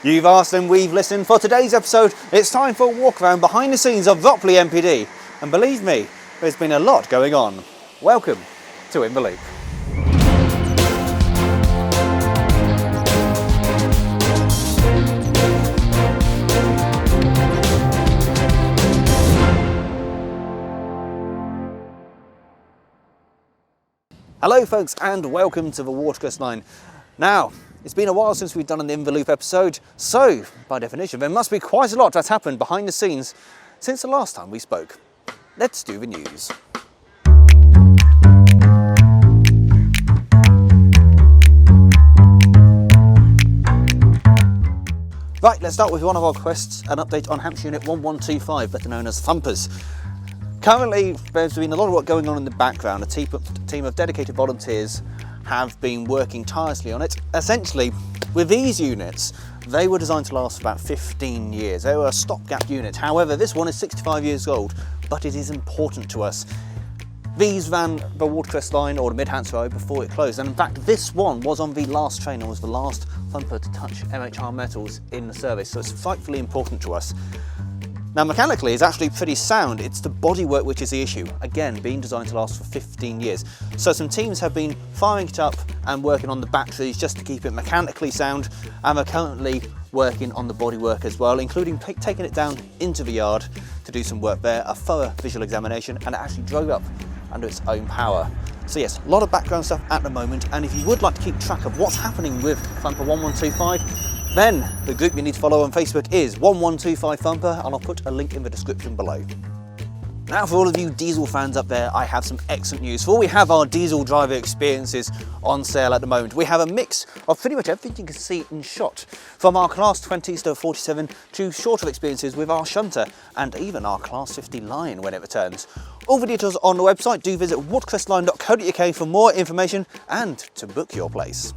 You've asked and we've listened. For today's episode, it's time for a walk around behind the scenes of Ropley MPD. And believe me, there's been a lot going on. Welcome to In the Loop. Hello folks and welcome to the Watercress Line. Now, it's been a while since we've done an In the Loop episode, so by definition there must be quite a lot that's happened behind the scenes since the last time we spoke. Let's do the news. Right, let's start with one of our quests, an update on Hampshire Unit 1125, better known as Thumpers. Currently, there's been a lot of work going on in the background. A team of dedicated volunteers have been working tirelessly on it. Essentially, with these units, they were designed to last for about 15 years. They were a stopgap unit. However, this one is 65 years old, but it is important to us. These ran the Watercress Line or the Mid-Hants Road before it closed, and in fact this one was on the last train and was the last Thumper to touch MHR metals in the service, so it's frightfully important to us. Now mechanically it's actually pretty sound, it's the bodywork which is the issue, again being designed to last for 15 years. So some teams have been firing it up and working on the batteries just to keep it mechanically sound, and they're currently working on the bodywork as well, including taking it down into the yard to do some work there, a thorough visual examination, and it actually drove up under its own power. So yes, a lot of background stuff at the moment, and if you would like to keep track of what's happening with Thumper 1125, then the group you need to follow on Facebook is 1125 Thumper, and I'll put a link in the description below. Now for all of you diesel fans up there, I have some excellent news. For we have our diesel driver experiences on sale at the moment. We have a mix of pretty much everything you can see in shot, from our Class 20s to 47 to shorter experiences with our shunter and even our Class 50 line when it returns. All the details on the website. Do visit watercressline.co.uk for more information and to book your place.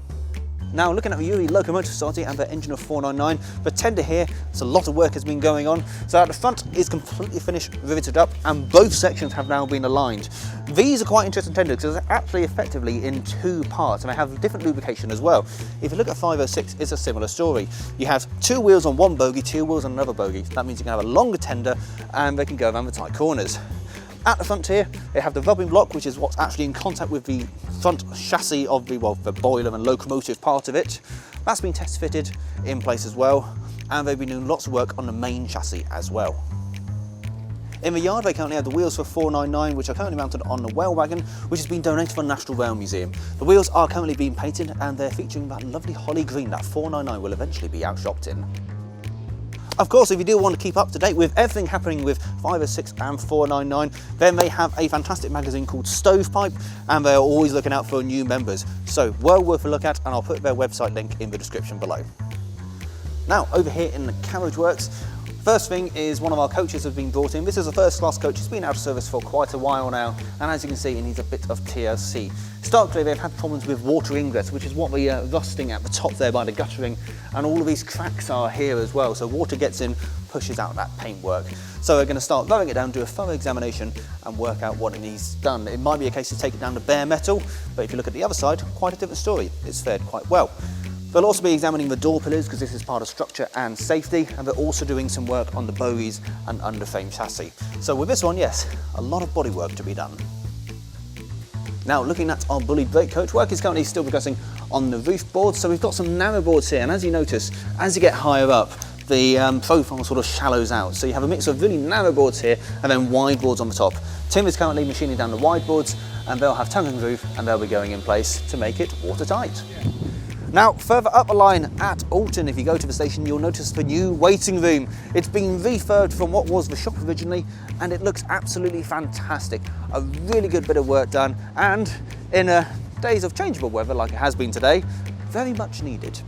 Now looking at the Urie Locomotive Society and their engine of 499, the tender here, there's a lot of work has been going on. So at the front is completely finished, riveted up, and both sections have now been aligned. These are quite interesting tenders because they're actually effectively in two parts and they have different lubrication as well. If you look at 506, it's a similar story. You have two wheels on one bogie, two wheels on another bogie. That means you can have a longer tender and they can go around the tight corners. At the front here, they have the rubbing block, which is what's actually in contact with the front chassis of the boiler and locomotive part of it. That's been test fitted in place as well, and they've been doing lots of work on the main chassis as well. In the yard, they currently have the wheels for 499, which are currently mounted on the whale wagon, which has been donated for the National Rail Museum. The wheels are currently being painted, and they're featuring that lovely holly green that 499 will eventually be outshopped in. Of course, if you do want to keep up to date with everything happening with 506 and 499, then they have a fantastic magazine called Stovepipe, and they're always looking out for new members. So well worth a look at, and I'll put their website link in the description below. Now, over here in the Carriage works, first thing is one of our coaches has been brought in. This is a first class coach. It's been out of service for quite a while now, and as you can see, it needs a bit of TLC. Historically, they've had problems with water ingress, which is what the rusting at the top there by the guttering, and all of these cracks are here as well. So water gets in, pushes out that paintwork. So we're going to start lowering it down, do a thorough examination, and work out what it needs done. It might be a case to take it down to bare metal, but if you look at the other side, quite a different story. It's fared quite well. They'll also be examining the door pillars because this is part of structure and safety, and they're also doing some work on the bogies and underframe chassis. So with this one, yes, a lot of body work to be done. Now looking at our bullied brake coach, work is currently still progressing on the roof boards. So we've got some narrow boards here, and as you notice, as you get higher up, the profile sort of shallows out. So you have a mix of really narrow boards here and then wide boards on the top. Tim is currently machining down the wide boards, and they'll have tongue and groove, and they'll be going in place to make it watertight. Now, further up the line at Alton, if you go to the station, you'll notice the new waiting room. It's been refurbed from what was the shop originally, and it looks absolutely fantastic. A really good bit of work done, and in days of changeable weather like it has been today, very much needed.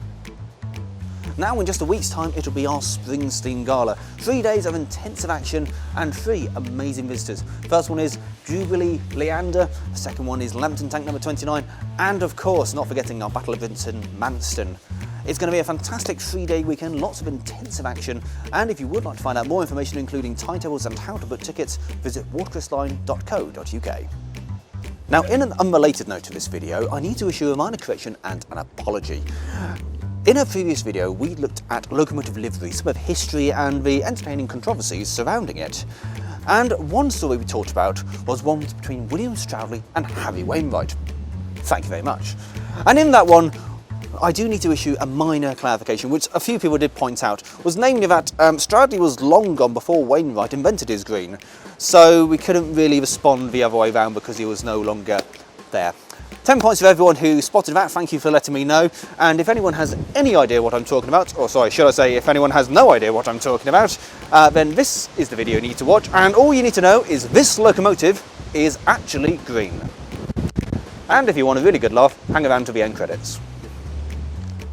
Now in just a week's time, it'll be our Springsteen Gala. 3 days of intensive action and 3 amazing visitors. First one is Jubilee Leander, the second one is Lambton Tank number 29, and of course, not forgetting our Battle of Vincent Manston. It's going to be a fantastic 3-day weekend, lots of intensive action, and if you would like to find out more information including timetables and how to book tickets, visit watercressline.co.uk. Now, in an unrelated note to this video, I need to issue a minor correction and an apology. In a previous video, we looked at locomotive livery, some of history and the entertaining controversies surrounding it. And one story we talked about was one between William Stroudley and Harry Wainwright. Thank you very much. And in that one, I do need to issue a minor clarification, which a few people did point out, was namely that Stroudley was long gone before Wainwright invented his green. So we couldn't really respond the other way around because he was no longer there. 10 points for everyone who spotted that, thank you for letting me know. And if anyone has any idea what I'm talking about, or sorry, should I say if anyone has no idea what I'm talking about, then this is the video you need to watch. And all you need to know is this locomotive is actually green. And if you want a really good laugh, hang around to the end credits.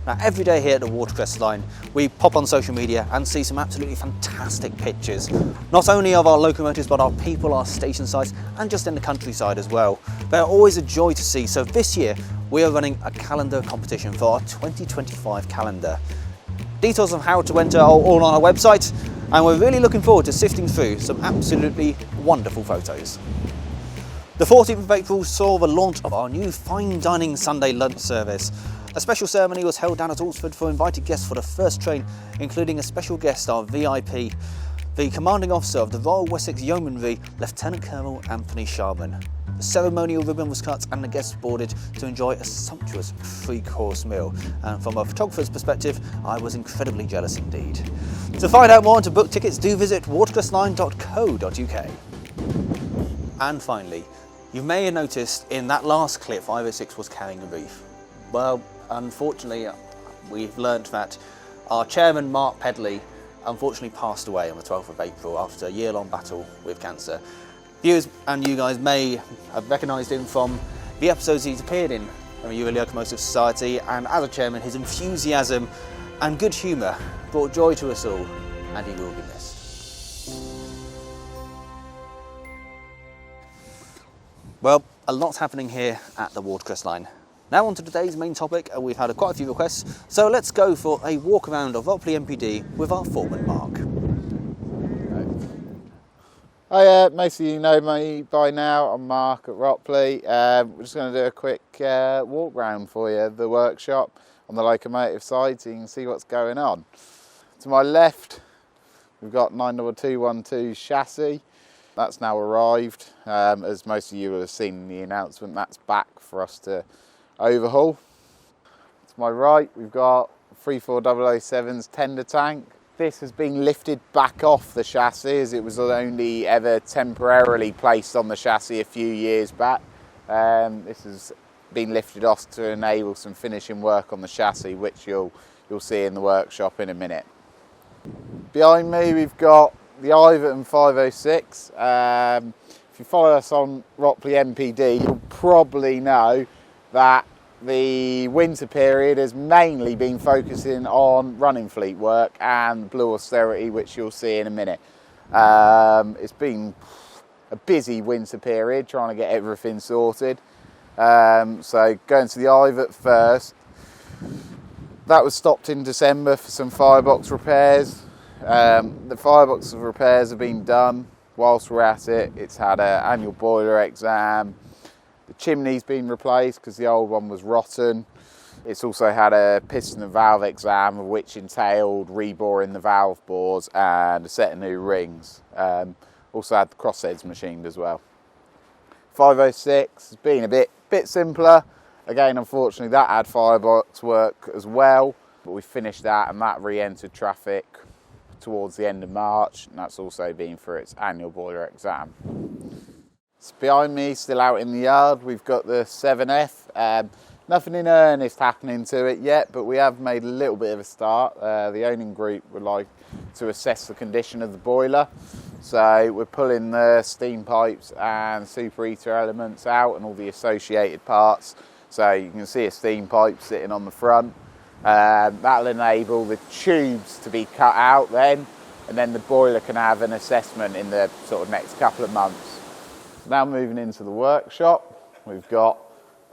Now, every day here at the Watercress line, we pop on social media and see some absolutely fantastic pictures, not only of our locomotives, but our people, our station sites, and just in the countryside as well. They're always a joy to see. So this year, we are running a calendar competition for our 2025 calendar. Details of how to enter are all on our website, and we're really looking forward to sifting through some absolutely wonderful photos. The 14th of April saw the launch of our new fine dining Sunday lunch service. A special ceremony was held down at Alresford for invited guests for the first train, including a special guest, our VIP, the Commanding Officer of the Royal Wessex Yeomanry, Lieutenant Colonel Anthony Sharman. The ceremonial ribbon was cut and the guests boarded to enjoy a sumptuous three-course meal. And from a photographer's perspective, I was incredibly jealous indeed. To find out more and to book tickets, do visit watercressline.co.uk. And finally, you may have noticed in that last clip, 506 was carrying a reef. Well, unfortunately, we've learnt that our chairman, Mark Pedley, unfortunately passed away on the 12th of April after a year-long battle with cancer. Viewers and you guys may have recognised him from the episodes he's appeared in from the Urie Locomotive Society, and as a chairman, his enthusiasm and good humour brought joy to us all, and he will be missed. Well, a lot's happening here at the Watercress line. Now on to today's main topic, and we've had quite a few requests, so let's go for a walk around of Ropley MPD with our foreman Mark. Hi, most of you know me by now. I'm Mark at Ropley. We're just going to do a quick walk round for you, the workshop on the locomotive side, so you can see what's going on. To my left, we've got 92212 chassis. That's now arrived. As most of you will have seen in the announcement, that's back for us to overhaul. To my right, we've got 34007's tender tank. This has been lifted back off the chassis, as it was only ever temporarily placed on the chassis a few years back. This has been lifted off to enable some finishing work on the chassis, which you'll see in the workshop in a minute. Behind me, we've got the Iverton 506. If you follow us on Ropley MPD, you'll probably know that the winter period has mainly been focusing on running fleet work and blue austerity, which you'll see in a minute. It's been a busy winter period trying to get everything sorted. So going to the Ivert first, that was stopped in December for some firebox repairs. The firebox repairs have been done. Whilst we're at it, it's had an annual boiler exam. The chimney's been replaced because the old one was rotten. It's also had a piston and valve exam, which entailed reboring the valve bores and a set of new rings. Also had the crossheads machined as well. 506 has been a bit simpler. Again, unfortunately, that had firebox work as well, but we finished that and that re-entered traffic towards the end of March, and that's also been for its annual boiler exam. So behind me, still out in the yard, we've got the 7F. Nothing in earnest happening to it yet, but we have made a little bit of a start. The owning group would like to assess the condition of the boiler. So we're pulling the steam pipes and superheater elements out and all the associated parts. So you can see a steam pipe sitting on the front. That'll enable the tubes to be cut out then, and then the boiler can have an assessment in the sort of next couple of months. Now moving into the workshop, we've got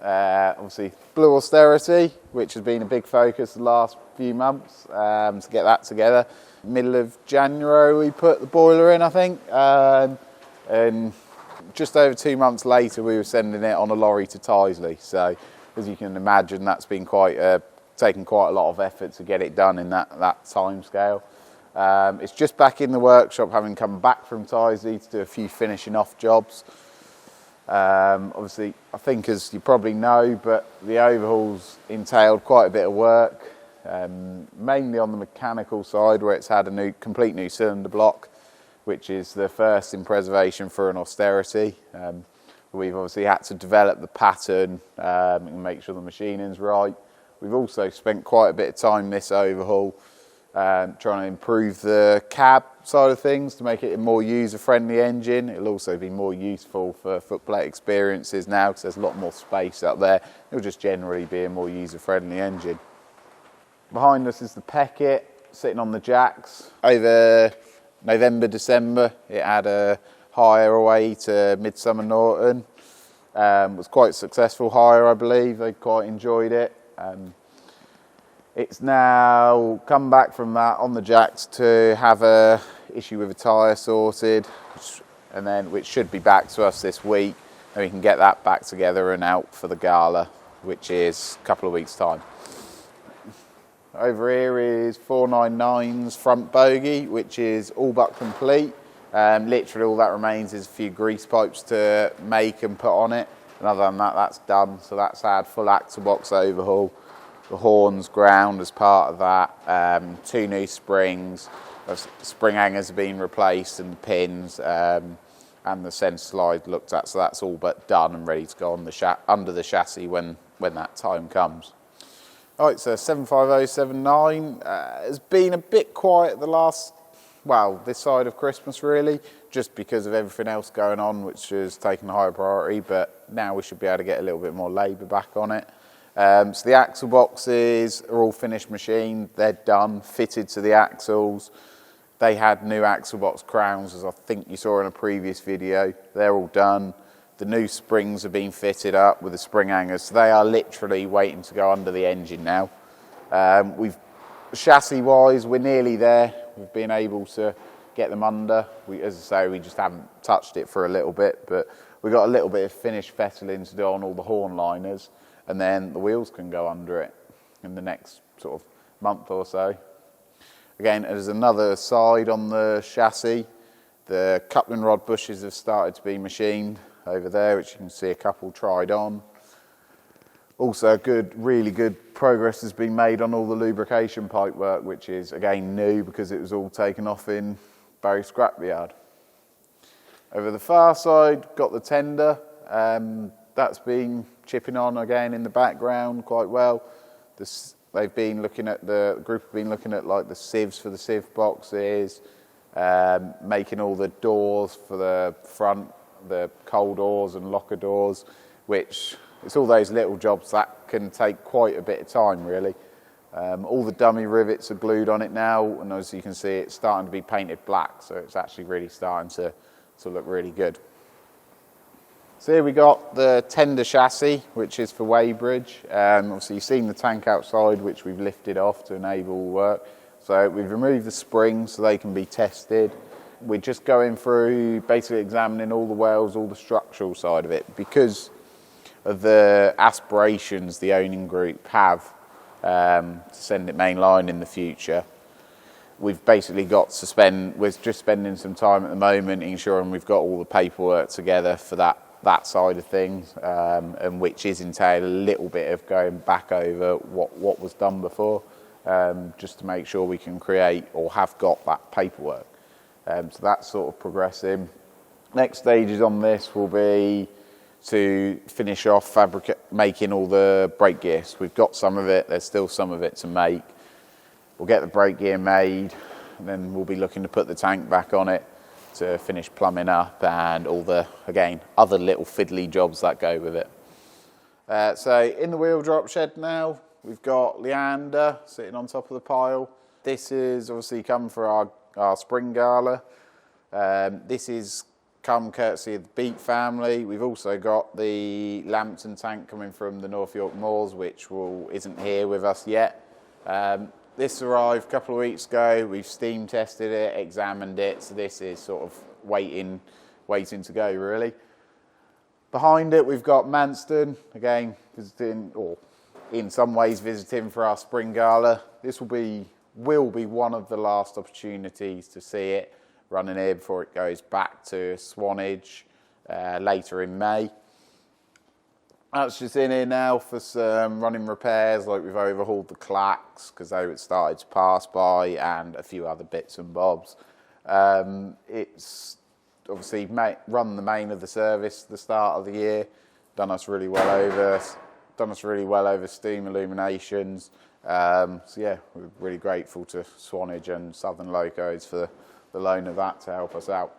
obviously blue austerity, which has been a big focus the last few months to get that together. Middle of January we put the boiler in, I think, and just over 2 months later we were sending it on a lorry to Tyseley. So as you can imagine, that's been quite a taken quite a lot of effort to get it done in that time scale. It's just back in the workshop, having come back from Tynesy to do a few finishing off jobs. Obviously, I think as you probably know, but the overhauls entailed quite a bit of work, mainly on the mechanical side, where it's had a complete new cylinder block, which is the first in preservation for an austerity. We've obviously had to develop the pattern and make sure the machining's right. We've also spent quite a bit of time this overhaul trying to improve the cab side of things to make it a more user-friendly engine. It'll also be more useful for footplate experiences now because there's a lot more space up there. It'll just generally be a more user-friendly engine. Behind us is the Peckett sitting on the jacks. Over November, December, it had a hire away to Midsummer Norton. It was quite a successful hire, I believe. They quite enjoyed it. It's now come back from that on the jacks to have a issue with a tyre sorted, which should be back to us this week, and we can get that back together and out for the gala, which is a couple of weeks' time. Over here is 499's front bogie, which is all but complete. Literally all that remains is a few grease pipes to make and put on it, and other than that, that's done. So that's had full axle box overhaul. The horns ground as part of that, 2 new springs, spring hangers have been replaced and pins, and the centre slide looked at, so that's all but done and ready to go on under the chassis when that time comes. Right, so 75079 has been a bit quiet this side of Christmas really, just because of everything else going on, which has taken a higher priority, but now we should be able to get a little bit more labour back on it. So the axle boxes are all finished machined, they're done, fitted to the axles. They had new axle box crowns, as I think you saw in a previous video. They're all done. The new springs have been fitted up with the spring hangers, so they are literally waiting to go under the engine now. Chassis-wise, we're nearly there. We've been able to get them under. As I say, we just haven't touched it for a little bit, but we've got a little bit of finished fettling to do on all the horn liners, and then the wheels can go under it in the next sort of month or so. Again, there's another side on the chassis. The coupling rod bushes have started to be machined over there, which you can see a couple tried on. Also, really good progress has been made on all the lubrication pipe work, which is again new because it was all taken off in Barry Scrapyard. Over the far side, got the tender. That's been chipping on again in the background quite well. The group have been looking at like the sieves for the sieve boxes, making all the doors for the front, the coal doors and locker doors, which it's all those little jobs that can take quite a bit of time really. All the dummy rivets are glued on it now, and as you can see, it's starting to be painted black, so it's actually really starting to look really good. So here we got the tender chassis, which is for Weybridge. Obviously you've seen the tank outside, which we've lifted off to enable work. So we've removed the springs so they can be tested. We're just going through, basically examining all the welds, all the structural side of it, because of the aspirations the owning group have to send it mainline in the future. We've basically we're just spending some time at the moment ensuring we've got all the paperwork together for that side of things, and which is entailed a little bit of going back over what was done before, just to make sure we can create or have got that paperwork. So that's sort of progressing. Next stages on this will be to finish off making all the brake gears. We've got some of it, there's still some of it to make. We'll get the brake gear made, and then we'll be looking to put the tank back on it to finish plumbing up and all the, again, other little fiddly jobs that go with it. So in the wheel drop shed now, we've got Leander sitting on top of the pile. This is obviously come for our spring gala. This is come courtesy of the Beat family. We've also got the Lambton tank coming from the North York Moors, which isn't here with us yet. This arrived a couple of weeks ago. We've steam tested it, examined it, so this is sort of waiting to go really. Behind it we've got Manston, again visiting, or in some ways visiting for our spring gala. This will be one of the last opportunities to see it running here before it goes back to Swanage later in May. That's just in here now for some running repairs, like we've overhauled the clacks because they started to pass by, and a few other bits and bobs. It's obviously run the main of the service at the start of the year, done us really well over steam illuminations. So yeah, we're really grateful to Swanage and Southern Locos for the loan of that to help us out.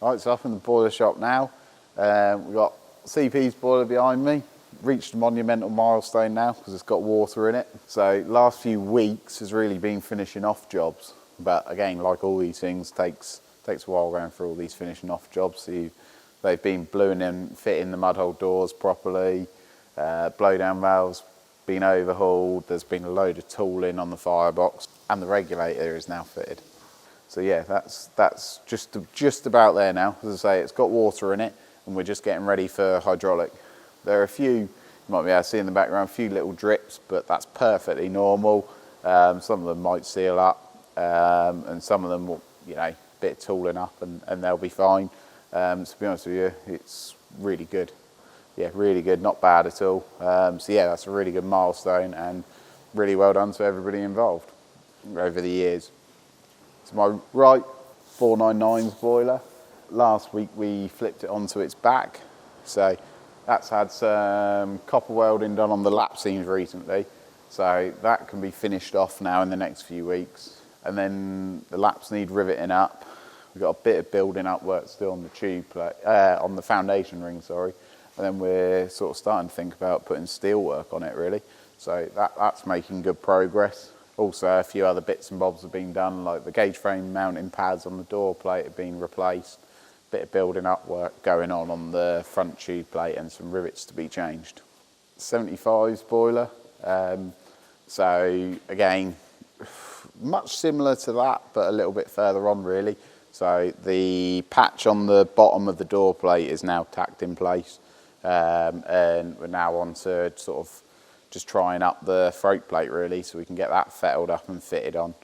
Right, so up in the boiler shop now. We've got CP's boiler behind me. Reached a monumental milestone now because it's got water in it. So last few weeks has really been finishing off jobs. But again, like all these things, takes a while going through all these finishing off jobs. So they've been bluing and fitting the mud hole doors properly. Blow down valves been overhauled. There's been a load of tooling on the firebox, and the regulator is now fitted. So yeah, that's just about there now. As I say, it's got water in it, and we're just getting ready for hydraulic. There are a few, you might be able to see in the background, a few little drips, but that's perfectly normal. Some of them might seal up, and some of them will, a bit of tooling up, and they'll be fine. To be honest with you, it's really good. Yeah, really good, not bad at all. So yeah, that's a really good milestone, and really well done to everybody involved over the years. To my right, 499's boiler. Last week we flipped it onto its back, so that's had some copper welding done on the lap seams recently, so that can be finished off now in the next few weeks. And then the laps need riveting up. We've got a bit of building up work still on the tube plate, on the foundation ring, sorry. And then we're sort of starting to think about putting steel work on it really. So that's making good progress. Also a few other bits and bobs have been done, like the gauge frame mounting pads on the door plate have been replaced. Bit of building up work going on the front tube plate, and some rivets to be changed. 75's boiler. So again, much similar to that, but a little bit further on really. So the patch on the bottom of the door plate is now tacked in place. And we're now on to sort of just trying up the throat plate really, so we can get that fettled up and fitted on.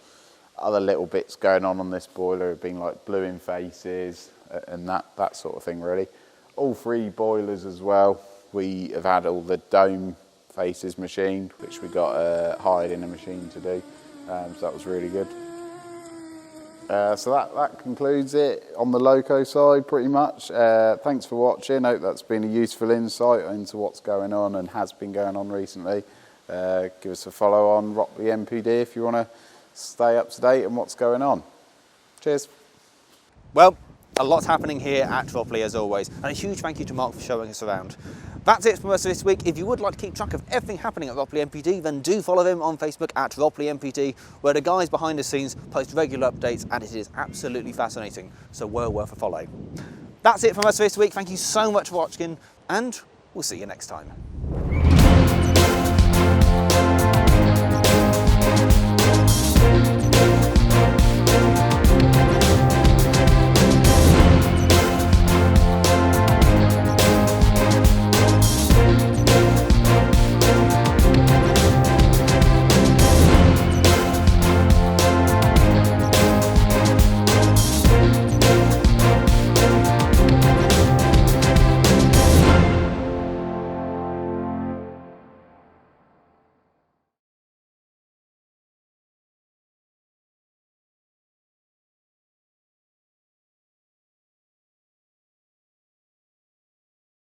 Other little bits going on this boiler have been like bluing faces and that sort of thing really. All three boilers as well, we have had all the dome faces machined, which we got hired in a machine to do, so that was really good. So that concludes it on the loco side pretty much. Thanks for watching. Hope that's been a useful insight into what's going on and has been going on recently. Give us a follow on Ropley MPD if you want to stay up to date on what's going on. Cheers. Well, a lot's happening here at Ropley as always, and a huge thank you to Mark for showing us around. That's it from us this week. If you would like to keep track of everything happening at Ropley MPD, then do follow him on Facebook at Ropley MPD, where the guys behind the scenes post regular updates, and it is absolutely fascinating, so well worth a follow. That's it from us this week. Thank you so much for watching, and we'll see you next time.